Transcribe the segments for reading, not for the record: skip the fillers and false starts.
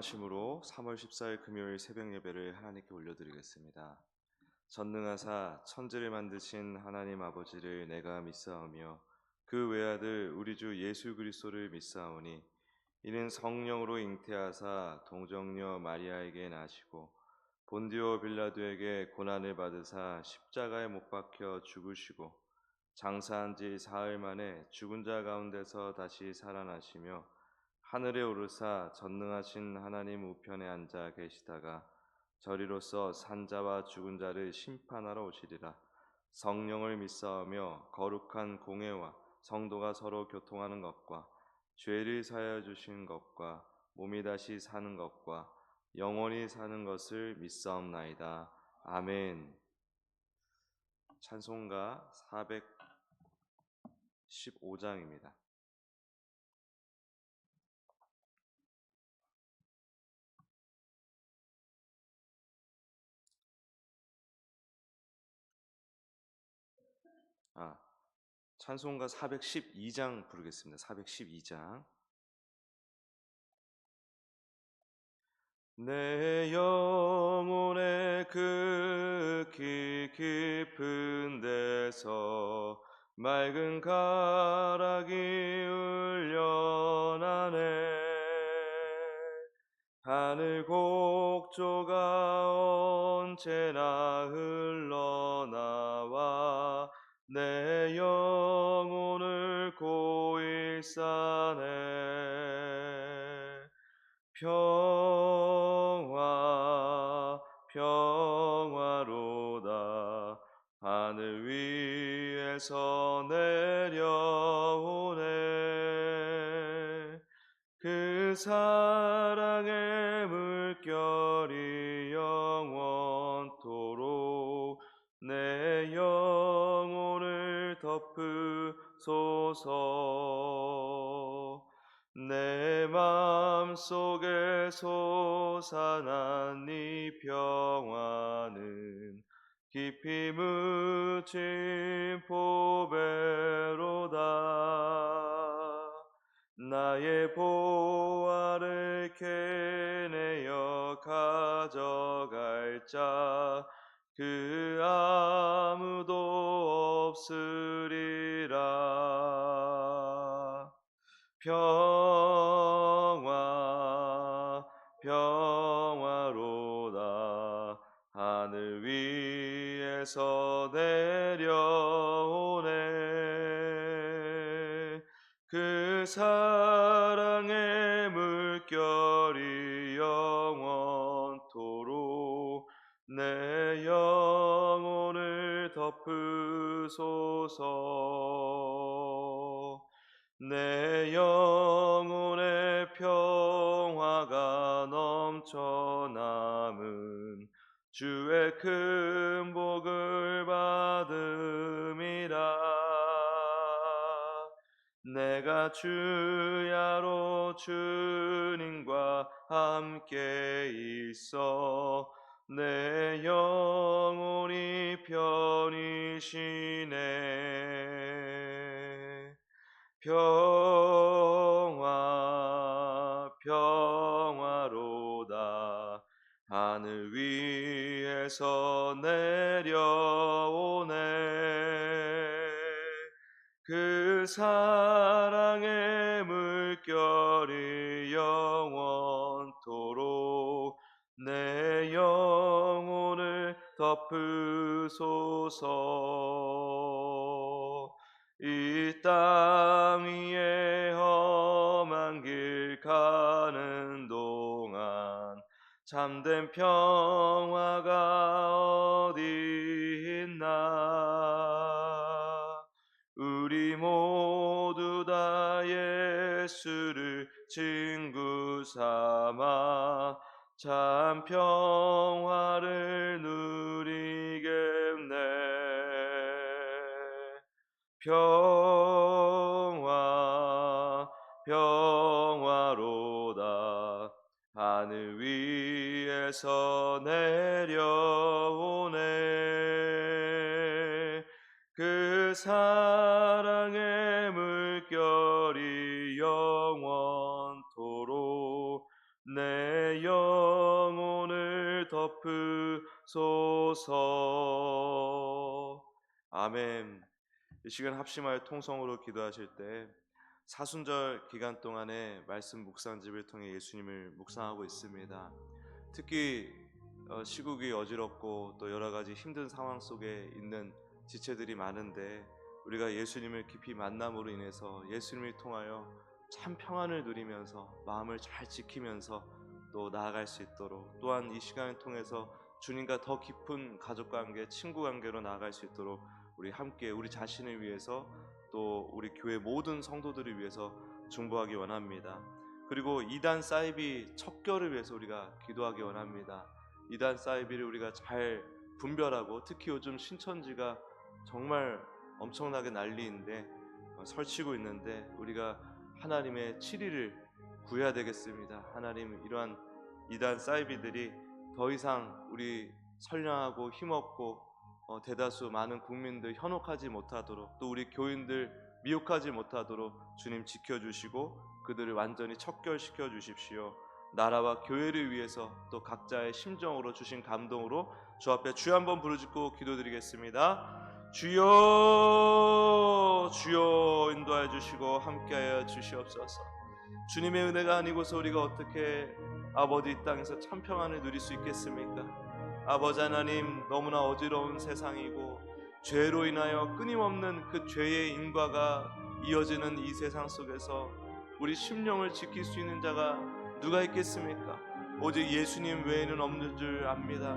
원하심으로 3월 14일 금요일 새벽 예배를 하나님께 올려드리겠습니다. 전능하사 천지를 만드신 하나님 아버지를 내가 믿사오며 그 외아들 우리 주 예수 그리스도를 믿사오니 이는 성령으로 잉태하사 동정녀 마리아에게 나시고 본디오 빌라도에게 고난을 받으사 십자가에 못 박혀 죽으시고 장사한 지 사흘 만에 죽은 자 가운데서 다시 살아나시며 하늘에 오르사 전능하신 하나님 우편에 앉아 계시다가 저리로서 산자와 죽은 자를 심판하러 오시리라. 성령을 믿사오며 거룩한 공회와 성도가 서로 교통하는 것과 죄를 사하여 주신 것과 몸이 다시 사는 것과 영원히 사는 것을 믿사옵나이다. 아멘. 찬송가 415장입니다. 찬송가 412장 부르겠습니다. 412장. 내 영혼의 극히 깊은 데서 맑은 가락이 울려나네. 하늘 곡조가 언제나 흘러나와 내 영혼을 고이 싸네. 평화 평화로다. 하늘 위에서 내려오네. 그 사랑의 물결이 영원토록 내 영혼을 덮으소서. 내 맘속에 솟아난 네 평화는 깊이 묻힌 보배로다. 나의 보화를 캐내어 가져갈 자 그 아무도 없으리라. 평화 평화로다. 하늘 위에서 내려오네. 그 사랑의 물결이 영원토록 내 영혼을 덮으소서. 내 영혼의 평화가 넘쳐남은 주의 큰 복을 받음이라. 내가 주야로 주님과 함께 있어 내 영혼이 편히 쉬네. 평화 평화로다. 하늘 위에서 내려오네. 그 사랑의 물결이 영원토록 내 영혼을 덮으소서. 이 땅 위에 험한 길 가는 동안 참된 평화가 어디 있나. 우리 모두 다 예수를 친구 삼아 참 평화를 누리겠네. 평화 평화로다. 하늘 위에서 내려오네. 그 사랑의 물결이 영원토록 내 내 영혼을 덮으소서. 아멘. 이 시간 합심하여 통성으로 기도하실 때 사순절 기간 동안에 말씀 묵상집을 통해 예수님을 묵상하고 있습니다. 특히 시국이 어지럽고 또 여러 가지 힘든 상황 속에 있는 지체들이 많은데, 우리가 예수님을 깊이 만남으로 인해서 예수님을 통하여 참 평안을 누리면서 마음을 잘 지키면서 또 나아갈 수 있도록, 또한 이 시간을 통해서 주님과 더 깊은 가족관계, 친구관계로 나아갈 수 있도록 우리 함께 우리 자신을 위해서 또 우리 교회 모든 성도들을 위해서 중보하기 원합니다. 그리고 이단 사이비 척결을 위해서 우리가 기도하기 원합니다. 이단 사이비를 우리가 잘 분별하고, 특히 요즘 신천지가 정말 엄청나게 난리인데 설치고 있는데, 우리가 하나님의 치리를 구해야 되겠습니다. 하나님, 이러한 이단 사이비들이 더 이상 우리 선량하고 힘없고 대다수 많은 국민들 현혹하지 못하도록, 또 우리 교인들 미혹하지 못하도록 주님 지켜주시고 그들을 완전히 척결시켜 주십시오. 나라와 교회를 위해서 또 각자의 심정으로 주신 감동으로 주 앞에 주여 한번 부르짖고 기도드리겠습니다. 주여, 주여 인도하여 주시고 함께하여 주시옵소서. 주님의 은혜가 아니고서 우리가 어떻게 아버지 이 땅에서 참 평안을 누릴 수 있겠습니까? 아버지 하나님, 너무나 어지러운 세상이고 죄로 인하여 끊임없는 그 죄의 인과가 이어지는 이 세상 속에서 우리 심령을 지킬 수 있는 자가 누가 있겠습니까? 오직 예수님 외에는 없는 줄 압니다.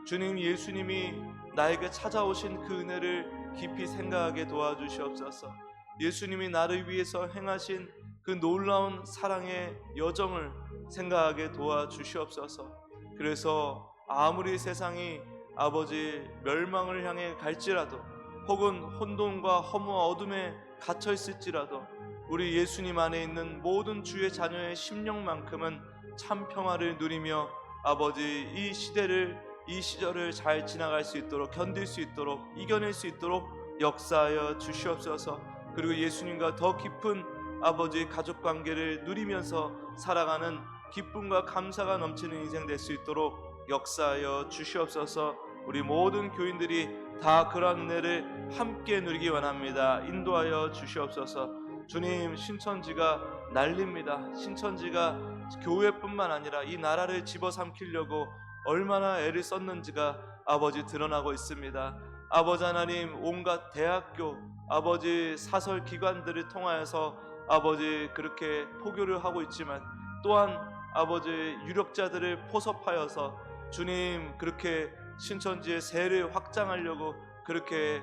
주님, 예수님이 나에게 찾아오신 그 은혜를 깊이 생각하게 도와주시옵소서. 예수님이 나를 위해서 행하신 그 놀라운 사랑의 여정을 생각하게 도와주시옵소서. 그래서 아무리 세상이 아버지 멸망을 향해 갈지라도, 혹은 혼돈과 허무와 어둠에 갇혀 있을지라도, 우리 예수님 안에 있는 모든 주의 자녀의 심령만큼은 참 평화를 누리며 아버지 이 시대를, 이 시절을 잘 지나갈 수 있도록, 견딜 수 있도록, 이겨낼 수 있도록 역사하여 주시옵소서. 그리고 예수님과 더 깊은 아버지 가족관계를 누리면서 살아가는 기쁨과 감사가 넘치는 인생 될 수 있도록 역사하여 주시옵소서. 우리 모든 교인들이 다 그런 은혜를 함께 누리기 원합니다. 인도하여 주시옵소서. 주님, 신천지가 난립니다. 신천지가 교회뿐만 아니라 이 나라를 집어삼키려고 얼마나 애를 썼는지가 아버지 드러나고 있습니다. 아버지 하나님, 온갖 대학교, 아버지 사설 기관들을 통하여서 아버지 그렇게 포교를 하고 있지만, 또한 아버지 유력자들을 포섭하여서 주님 그렇게 신천지의 세를 확장하려고 그렇게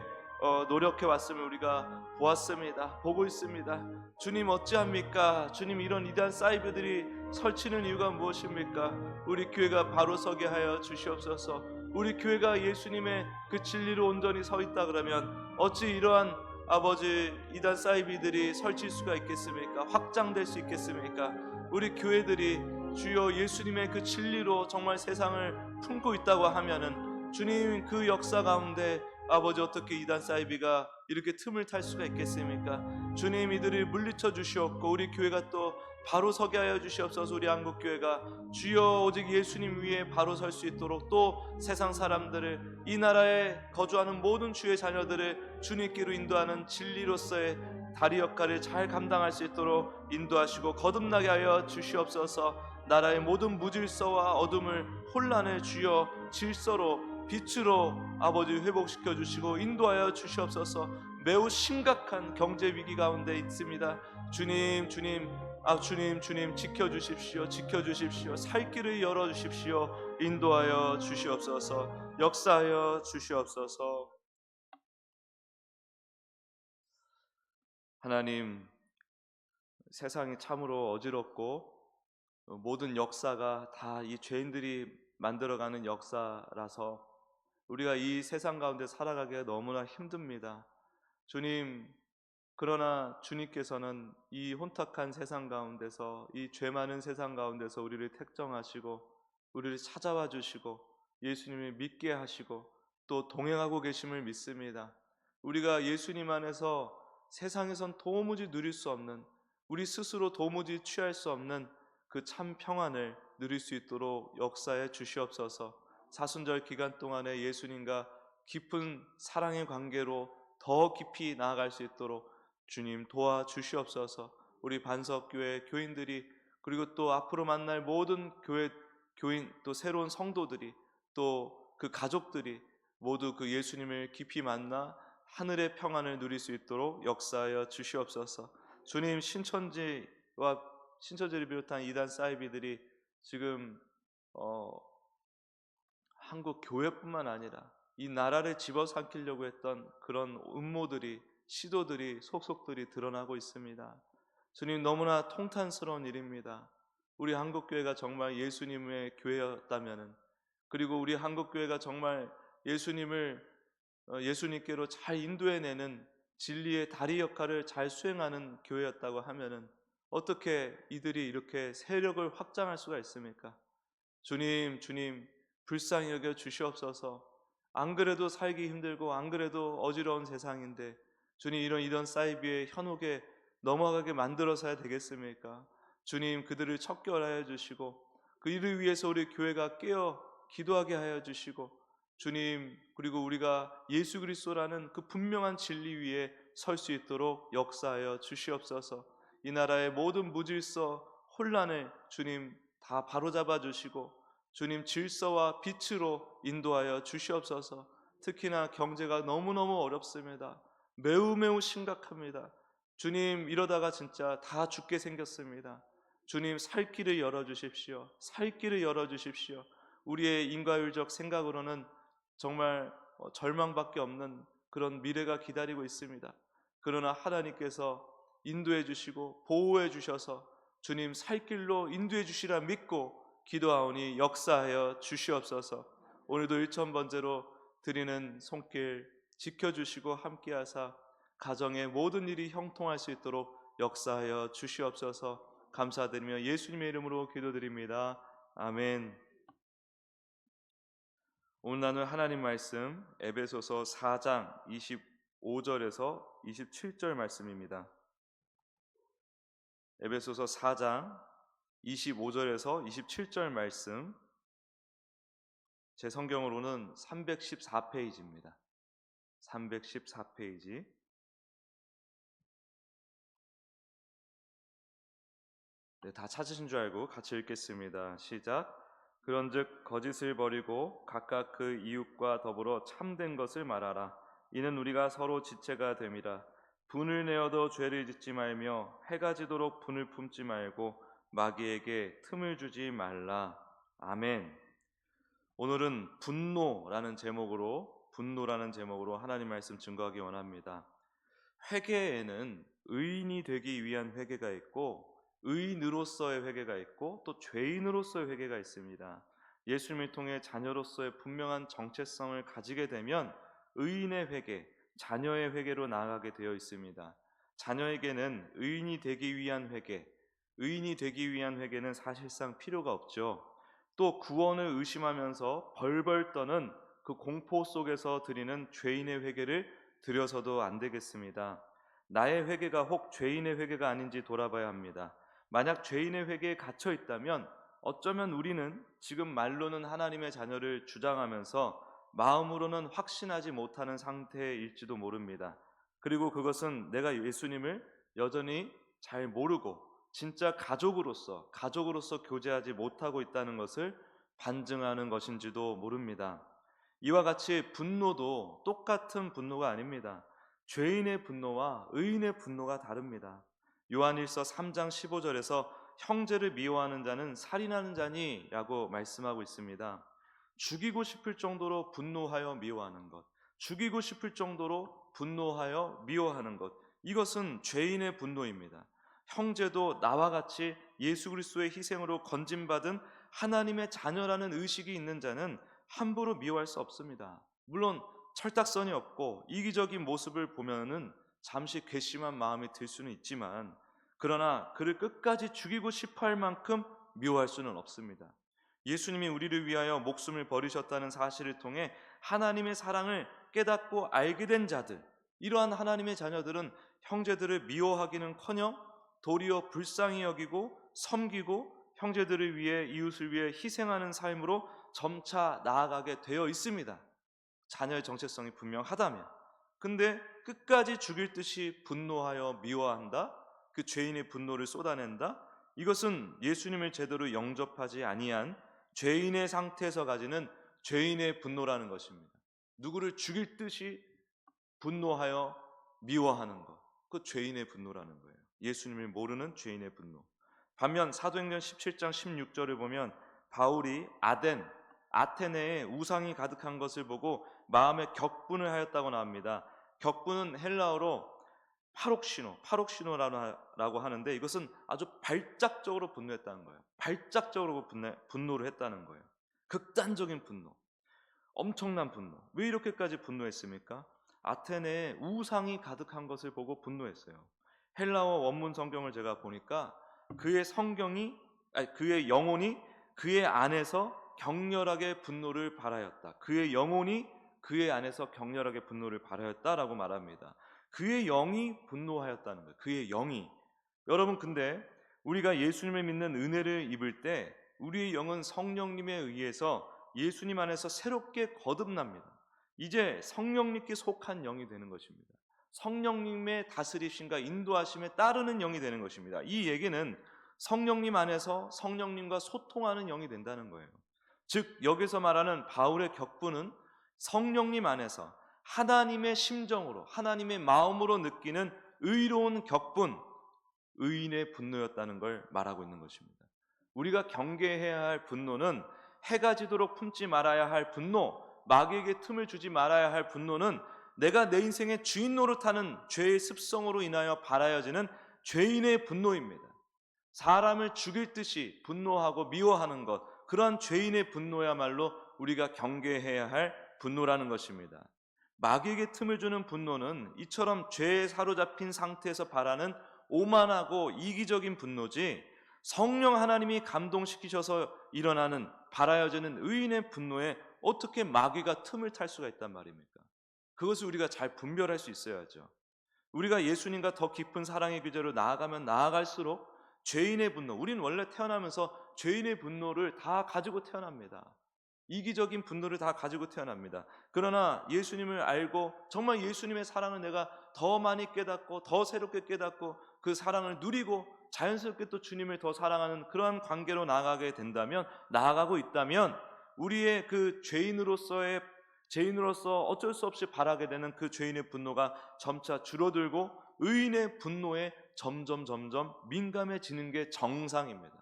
노력해 왔음을 우리가 보았습니다. 보고 있습니다. 주님, 어찌합니까? 주님, 이런 이단 사이비들이 설치는 이유가 무엇입니까? 우리 교회가 바로 서게 하여 주시옵소서. 우리 교회가 예수님의 그 진리로 온전히 서 있다 그러면 어찌 이러한 아버지 이단 사이비들이 설칠 수가 있겠습니까? 확장될 수 있겠습니까? 우리 교회들이 주여 예수님의 그 진리로 정말 세상을 품고 있다고 하면은 주님, 그 역사 가운데 아버지 어떻게 이단 사이비가 이렇게 틈을 탈 수가 있겠습니까? 주님, 이들을 물리쳐 주시옵고 우리 교회가 또 바로 서게 하여 주시옵소서. 우리 한국교회가 주여 오직 예수님 위에 바로 설 수 있도록, 또 세상 사람들을, 이 나라에 거주하는 모든 주의 자녀들을 주님께로 인도하는 진리로서의 다리 역할을 잘 감당할 수 있도록 인도하시고 거듭나게 하여 주시옵소서. 나라의 모든 무질서와 어둠을, 혼란을 주여 질서로, 빛으로 아버지 회복시켜 주시고 인도하여 주시옵소서. 매우 심각한 경제 위기 가운데 있습니다. 주님, 주님, 주님 지켜주십시오. 지켜주십시오. 살 길을 열어주십시오. 인도하여 주시옵소서. 역사하여 주시옵소서. 하나님, 세상이 참으로 어지럽고 모든 역사가 다 이 죄인들이 만들어가는 역사라서 우리가 이 세상 가운데 살아가기가 너무나 힘듭니다. 주님, 그러나 주님께서는 이 혼탁한 세상 가운데서, 이 죄 많은 세상 가운데서 우리를 택정하시고 우리를 찾아와 주시고 예수님을 믿게 하시고 또 동행하고 계심을 믿습니다. 우리가 예수님 안에서 세상에선 도무지 누릴 수 없는, 우리 스스로 도무지 취할 수 없는 그 참 평안을 누릴 수 있도록 역사해 주시옵소서. 사순절 기간 동안에 예수님과 깊은 사랑의 관계로 더 깊이 나아갈 수 있도록 주님 도와주시옵소서. 우리 반석교회 교인들이, 그리고 또 앞으로 만날 모든 교회 교인, 또 새로운 성도들이, 또 그 가족들이 모두 그 예수님을 깊이 만나 하늘의 평안을 누릴 수 있도록 역사하여 주시옵소서. 주님, 신천지를 비롯한 이단 사이비들이 지금 한국 교회뿐만 아니라 이 나라를 집어삼키려고 했던 그런 음모들이, 시도들이, 속속들이 드러나고 있습니다. 주님, 너무나 통탄스러운 일입니다. 우리 한국교회가 정말 예수님의 교회였다면, 그리고 우리 한국교회가 정말 예수님께로 잘 인도해내는 진리의 다리 역할을 잘 수행하는 교회였다고 하면은 어떻게 이들이 이렇게 세력을 확장할 수가 있습니까? 주님, 불쌍히 여겨 주시옵소서. 안 그래도 살기 힘들고 안 그래도 어지러운 세상인데 주님, 이런 사이비의 현혹에 넘어가게 만들어서야 되겠습니까? 주님, 그들을 척결하여 주시고 그 일을 위해서 우리 교회가 깨어 기도하게 하여 주시고, 주님, 그리고 우리가 예수 그리스도라는 그 분명한 진리 위에 설 수 있도록 역사하여 주시옵소서. 이 나라의 모든 무질서 혼란을 주님 다 바로잡아 주시고 주님, 질서와 빛으로 인도하여 주시옵소서. 특히나 경제가 너무너무 어렵습니다. 매우 심각합니다. 주님, 이러다가 진짜 다 죽게 생겼습니다. 주님, 살 길을 열어주십시오. 살 길을 열어주십시오. 우리의 인과율적 생각으로는 정말 절망밖에 없는 그런 미래가 기다리고 있습니다. 그러나 하나님께서 인도해 주시고 보호해 주셔서 주님, 살 길로 인도해 주시라 믿고 기도하오니 역사하여 주시옵소서. 오늘도 1,000번째로 드리는 손길 지켜주시고 함께하사 가정의 모든 일이 형통할 수 있도록 역사하여 주시옵소서. 감사드리며 예수님의 이름으로 기도드립니다. 아멘. 오늘 나눌 하나님 말씀 에베소서 4장 25절에서 27절 말씀입니다. 에베소서 4장 25절에서 27절 말씀, 제 성경으로는 314페이지입니다. 314페이지. 네, 다 찾으신 줄 알고 같이 읽겠습니다. 시작. 그런즉 거짓을 버리고 각각 그 이웃과 더불어 참된 것을 말하라. 이는 우리가 서로 지체가 됨이라. 분을 내어도 죄를 짓지 말며 해가 지도록 분을 품지 말고 마귀에게 틈을 주지 말라. 아멘. 오늘은 분노라는 제목으로 하나님 말씀 증거하기 원합니다. 회개에는 의인이 되기 위한 회개가 있고 의인으로서의 회개가 있고 또 죄인으로서의 회개가 있습니다. 예수님을 통해 자녀로서의 분명한 정체성을 가지게 되면 의인의 회개, 자녀의 회개로 나아가게 되어 있습니다. 자녀에게는 의인이 되기 위한 회개는 사실상 필요가 없죠. 또 구원을 의심하면서 벌벌 떠는 그 공포 속에서 드리는 죄인의 회개를 드려서도 안 되겠습니다. 나의 회개가 혹 죄인의 회개가 아닌지 돌아봐야 합니다. 만약 죄인의 회개에 갇혀 있다면 어쩌면 우리는 지금 말로는 하나님의 자녀를 주장하면서 마음으로는 확신하지 못하는 상태일지도 모릅니다. 그리고 그것은 내가 예수님을 여전히 잘 모르고 진짜 가족으로서 교제하지 못하고 있다는 것을 반증하는 것인지도 모릅니다. 이와 같이 분노도 똑같은 분노가 아닙니다. 죄인의 분노와 의인의 분노가 다릅니다. 요한일서 3장 15절에서 형제를 미워하는 자는 살인하는 자니 라고 말씀하고 있습니다. 죽이고 싶을 정도로 분노하여 미워하는 것, 죽이고 싶을 정도로 분노하여 미워하는 것, 이것은 죄인의 분노입니다. 형제도 나와 같이 예수 그리스도의 희생으로 건진받은 하나님의 자녀라는 의식이 있는 자는 함부로 미워할 수 없습니다. 물론 철딱선이 없고 이기적인 모습을 보면은 잠시 괘씸한 마음이 들 수는 있지만, 그러나 그를 끝까지 죽이고 싶어 할 만큼 미워할 수는 없습니다. 예수님이 우리를 위하여 목숨을 버리셨다는 사실을 통해 하나님의 사랑을 깨닫고 알게 된 자들, 이러한 하나님의 자녀들은 형제들을 미워하기는커녕 도리어 불쌍히 여기고 섬기고 형제들을 위해 이웃을 위해 희생하는 삶으로 점차 나아가게 되어 있습니다. 자녀의 정체성이 분명하다면. 근데 끝까지 죽일 듯이 분노하여 미워한다, 그 죄인의 분노를 쏟아낸다, 이것은 예수님을 제대로 영접하지 아니한 죄인의 상태에서 가지는 죄인의 분노라는 것입니다. 누구를 죽일 듯이 분노하여 미워하는 것, 그 죄인의 분노라는 거예요. 예수님을 모르는 죄인의 분노. 반면 사도행전 17장 16절을 보면 바울이 아테네에 우상이 가득한 것을 보고 마음에 격분을 하였다고 나옵니다. 격분은 헬라어로 파록시노라고 하는데, 이것은 아주 발작적으로 분노했다는 거예요. 발작적으로 분노를 했다는 거예요. 극단적인 분노, 엄청난 분노. 왜 이렇게까지 분노했습니까? 아테네에 우상이 가득한 것을 보고 분노했어요. 헬라어 원문 성경을 제가 보니까 그의 영혼이 그의 안에서 격렬하게 분노를 발하였다. 그의 영혼이 그의 안에서 격렬하게 분노를 발하였다라고 말합니다. 그의 영이 분노하였다는 거예요. 그의 영이. 여러분, 근데 우리가 예수님을 믿는 은혜를 입을 때 우리의 영은 성령님에 의해서 예수님 안에서 새롭게 거듭납니다. 이제 성령님께 속한 영이 되는 것입니다. 성령님의 다스리심과 인도하심에 따르는 영이 되는 것입니다. 이 얘기는 성령님 안에서 성령님과 소통하는 영이 된다는 거예요. 즉 여기서 말하는 바울의 격분은 성령님 안에서 하나님의 심정으로, 하나님의 마음으로 느끼는 의로운 격분, 의인의 분노였다는 걸 말하고 있는 것입니다. 우리가 경계해야 할 분노는 해가 지도록 품지 말아야 할 분노, 마귀에게 틈을 주지 말아야 할 분노는 내가 내 인생의 주인 노릇하는 죄의 습성으로 인하여 발하여지는 죄인의 분노입니다. 사람을 죽일 듯이 분노하고 미워하는 것, 그러한 죄인의 분노야말로 우리가 경계해야 할 분노라는 것입니다. 마귀에게 틈을 주는 분노는 이처럼 죄에 사로잡힌 상태에서 발하는 오만하고 이기적인 분노지, 성령 하나님이 감동시키셔서 일어나는 발하여지는 의인의 분노에 어떻게 마귀가 틈을 탈 수가 있단 말입니까? 그것을 우리가 잘 분별할 수 있어야죠. 우리가 예수님과 더 깊은 사랑의 교제로 나아가면 나아갈수록 죄인의 분노, 우리는 원래 태어나면서 죄인의 분노를 다 가지고 태어납니다. 이기적인 분노를 다 가지고 태어납니다. 그러나 예수님을 알고 정말 예수님의 사랑을 내가 더 많이 깨닫고 더 새롭게 깨닫고 그 사랑을 누리고 자연스럽게 또 주님을 더 사랑하는 그러한 관계로 나아가고 있다면 우리의 그 죄인으로서 어쩔 수 없이 바라게 되는 그 죄인의 분노가 점차 줄어들고 의인의 분노에 점점 민감해지는 게 정상입니다.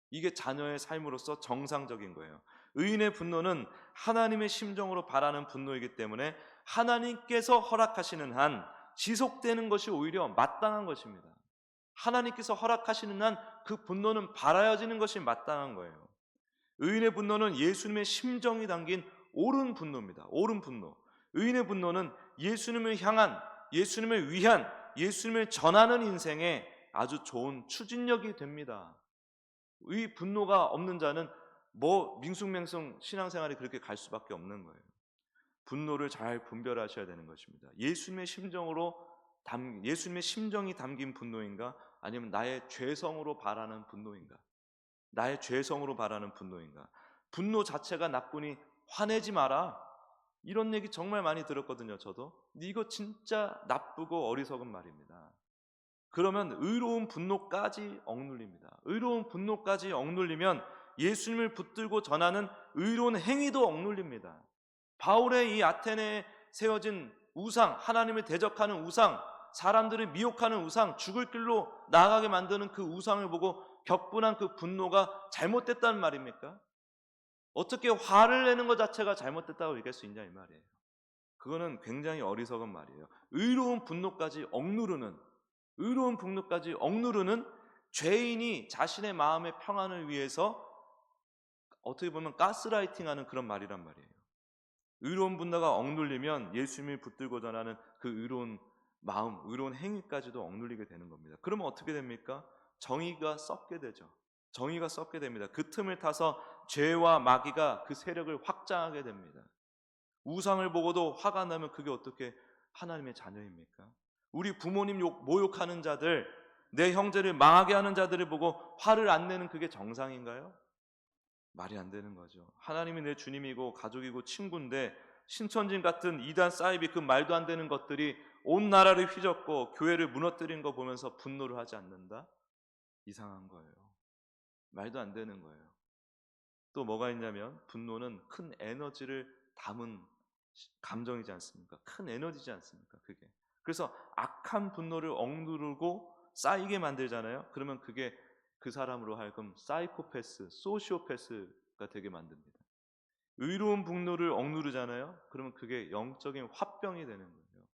이게 자녀의 삶으로서 정상적인 거예요. 의인의 분노는 하나님의 심정으로 바라는 분노이기 때문에 하나님께서 허락하시는 한 지속되는 것이 오히려 마땅한 것입니다. 하나님께서 허락하시는 한 그 분노는 발하여지는 것이 마땅한 거예요. 의인의 분노는 예수님의 심정이 담긴 옳은 분노입니다. 옳은 분노. 의인의 분노는 예수님을 향한, 예수님을 위한, 예수님을 전하는 인생에 아주 좋은 추진력이 됩니다. 이 분노가 없는 자는 밍숭맹숭 신앙생활이 그렇게 갈 수밖에 없는 거예요. 분노를 잘 분별하셔야 되는 것입니다. 예수님의 심정이 담긴 분노인가, 아니면 나의 죄성으로 바라는 분노인가? 나의 죄성으로 바라는 분노인가? 분노 자체가 나쁘니 화내지 마라, 이런 얘기 정말 많이 들었거든요. 저도. 근데 이거 진짜 나쁘고 어리석은 말입니다. 그러면 의로운 분노까지 억눌립니다. 의로운 분노까지 억눌리면 예수님을 붙들고 전하는 의로운 행위도 억눌립니다. 바울의 이 아테네에 세워진 우상, 하나님을 대적하는 우상, 사람들을 미혹하는 우상, 죽을 길로 나아가게 만드는 그 우상을 보고 격분한 그 분노가 잘못됐다는 말입니까? 어떻게 화를 내는 것 자체가 잘못됐다고 얘기할 수 있냐 이 말이에요. 그거는 굉장히 어리석은 말이에요. 의로운 분노까지 억누르는 죄인이 자신의 마음의 평안을 위해서 어떻게 보면 가스라이팅하는 그런 말이란 말이에요. 의로운 분노가 억눌리면 예수님을 붙들고 전하는 그 의로운 마음, 의로운 행위까지도 억눌리게 되는 겁니다. 그러면 어떻게 됩니까? 정의가 썩게 되죠. 정의가 썩게 됩니다. 그 틈을 타서 죄와 마귀가 그 세력을 확장하게 됩니다. 우상을 보고도 화가 나면 그게 어떻게 하나님의 자녀입니까? 우리 부모님 모욕하는 자들, 내 형제를 망하게 하는 자들을 보고 화를 안 내는 그게 정상인가요? 말이 안 되는 거죠. 하나님이 내 주님이고 가족이고 친구인데 신천지 같은 이단 사이비 그 말도 안 되는 것들이 온 나라를 휘젓고 교회를 무너뜨린 거 보면서 분노를 하지 않는다? 이상한 거예요. 말도 안 되는 거예요. 또 뭐가 있냐면 분노는 큰 에너지를 담은 감정이지 않습니까? 큰 에너지지 않습니까? 그게. 그래서 악한 분노를 억누르고 쌓이게 만들잖아요. 그러면 그게 그 사람으로 하여금 사이코패스, 소시오패스가 되게 만듭니다. 의로운 분노를 억누르잖아요. 그러면 그게 영적인 화병이 되는 거예요.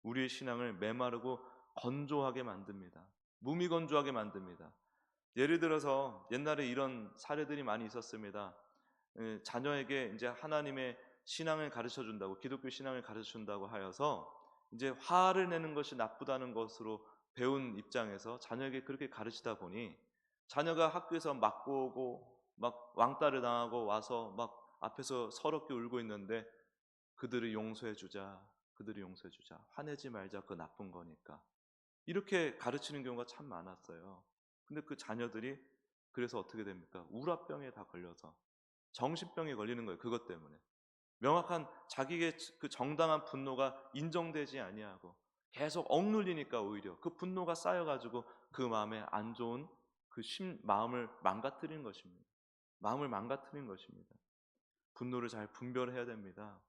우리의 신앙을 메마르고 건조하게 만듭니다. 무미건조하게 만듭니다. 예를 들어서 옛날에 이런 사례들이 많이 있었습니다. 자녀에게 이제 하나님의 신앙을 가르쳐 준다고, 기독교 신앙을 가르쳐 준다고 하여서 이제 화를 내는 것이 나쁘다는 것으로 배운 입장에서 자녀에게 그렇게 가르치다 보니 자녀가 학교에서 맞고 오고 막 왕따를 당하고 와서 막 앞에서 서럽게 울고 있는데 그들을 용서해 주자, 그들을 용서해 주자, 화내지 말자, 그거 나쁜 거니까, 이렇게 가르치는 경우가 참 많았어요. 근데 그 자녀들이 그래서 어떻게 됩니까? 우라병에 다 걸려서 정신병에 걸리는 거예요. 그것 때문에. 명확한 자기의 그 정당한 분노가 인정되지 아니하고 계속 억눌리니까 오히려 그 분노가 쌓여가지고 그 마음에 안 좋은 그 마음을 망가뜨리는 것입니다. 마음을 망가뜨리는 것입니다. 분노를 잘 분별해야 됩니다.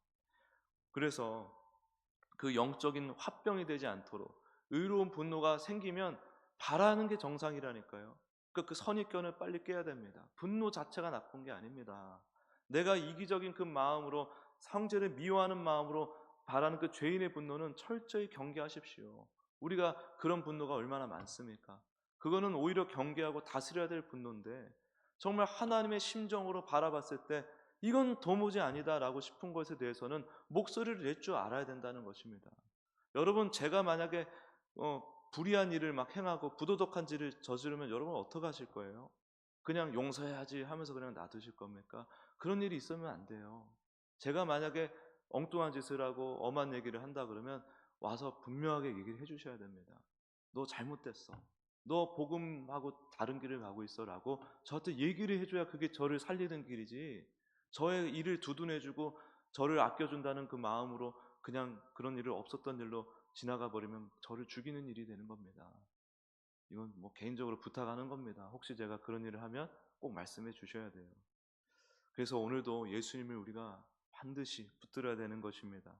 그래서 그 영적인 화병이 되지 않도록 의로운 분노가 생기면 바라는 게 정상이라니까요. 그 선입견을 빨리 깨야 됩니다. 분노 자체가 나쁜 게 아닙니다. 내가 이기적인 그 마음으로 형제를 미워하는 마음으로 바라는 그 죄인의 분노는 철저히 경계하십시오. 우리가 그런 분노가 얼마나 많습니까? 그거는 오히려 경계하고 다스려야 될 분노인데 정말 하나님의 심정으로 바라봤을 때 이건 도무지 아니다라고 싶은 것에 대해서는 목소리를 낼 줄 알아야 된다는 것입니다. 여러분, 제가 만약에 불의한 일을 막 행하고 부도덕한 일을 저지르면 여러분 어떻게 하실 거예요? 그냥 용서해야지 하면서 그냥 놔두실 겁니까? 그런 일이 있으면 안 돼요. 제가 만약에 엉뚱한 짓을 하고 엄한 얘기를 한다 그러면 와서 분명하게 얘기를 해주셔야 됩니다. 너 잘못됐어. 너 복음하고 다른 길을 가고 있어라고 저한테 얘기를 해줘야 그게 저를 살리는 길이지, 저의 일을 두둔해주고 저를 아껴준다는 그 마음으로 그냥 그런 일을 없었던 일로 지나가 버리면 저를 죽이는 일이 되는 겁니다. 이건 뭐 개인적으로 부탁하는 겁니다. 혹시 제가 그런 일을 하면 꼭 말씀해 주셔야 돼요. 그래서 오늘도 예수님을 우리가 반드시 붙들어야 되는 것입니다.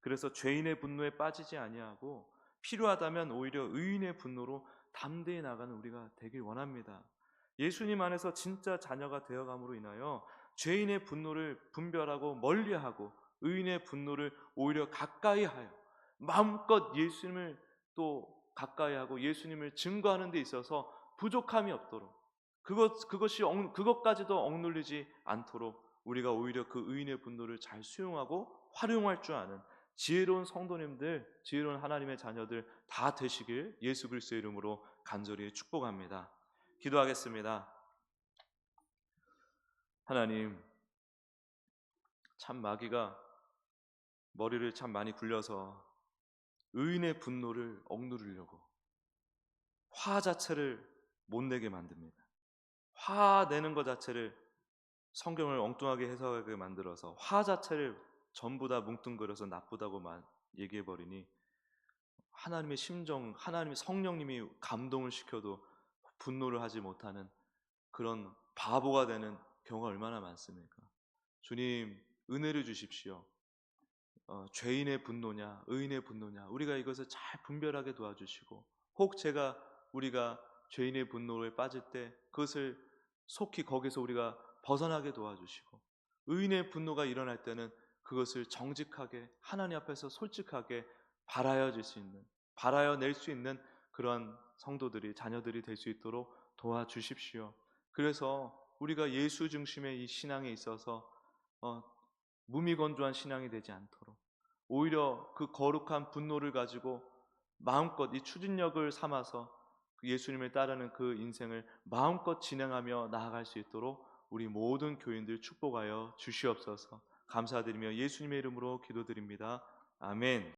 그래서 죄인의 분노에 빠지지 아니하고 필요하다면 오히려 의인의 분노로 담대히 나가는 우리가 되길 원합니다. 예수님 안에서 진짜 자녀가 되어감으로 인하여 죄인의 분노를 분별하고 멀리하고 의인의 분노를 오히려 가까이하여 마음껏 예수님을 또 가까이하고 예수님을 증거하는 데 있어서 부족함이 없도록, 그것까지도 억눌리지 않도록 우리가 오히려 그 의인의 분노를 잘 수용하고 활용할 줄 아는 지혜로운 성도님들, 지혜로운 하나님의 자녀들 다 되시길 예수 그리스도의 이름으로 간절히 축복합니다. 기도하겠습니다. 하나님, 참 마귀가 머리를 참 많이 굴려서 의인의 분노를 억누르려고 화 자체를 못 내게 만듭니다. 화 내는 것 자체를 성경을 엉뚱하게 해석하게 만들어서 화 자체를 전부 다 뭉뚱그려서 나쁘다고만 얘기해버리니 하나님의 심정, 하나님의 성령님이 감동을 시켜도 분노를 하지 못하는 그런 바보가 되는 경우가 얼마나 많습니까? 주님, 은혜를 주십시오. 죄인의 분노냐 의인의 분노냐 우리가 이것을 잘 분별하게 도와주시고, 혹 우리가 죄인의 분노에 빠질 때 그것을 속히 거기서 우리가 벗어나게 도와주시고, 의인의 분노가 일어날 때는 그것을 정직하게 하나님 앞에서 솔직하게 발하여 낼 수 있는 그런 성도들이, 자녀들이 될 수 있도록 도와주십시오. 그래서 우리가 예수 중심의 이 신앙에 있어서 무미건조한 신앙이 되지 않도록 오히려 그 거룩한 분노를 가지고 마음껏 이 추진력을 삼아서 그 예수님을 따르는 그 인생을 마음껏 진행하며 나아갈 수 있도록 우리 모든 교인들 축복하여 주시옵소서. 감사드리며 예수님의 이름으로 기도드립니다. 아멘.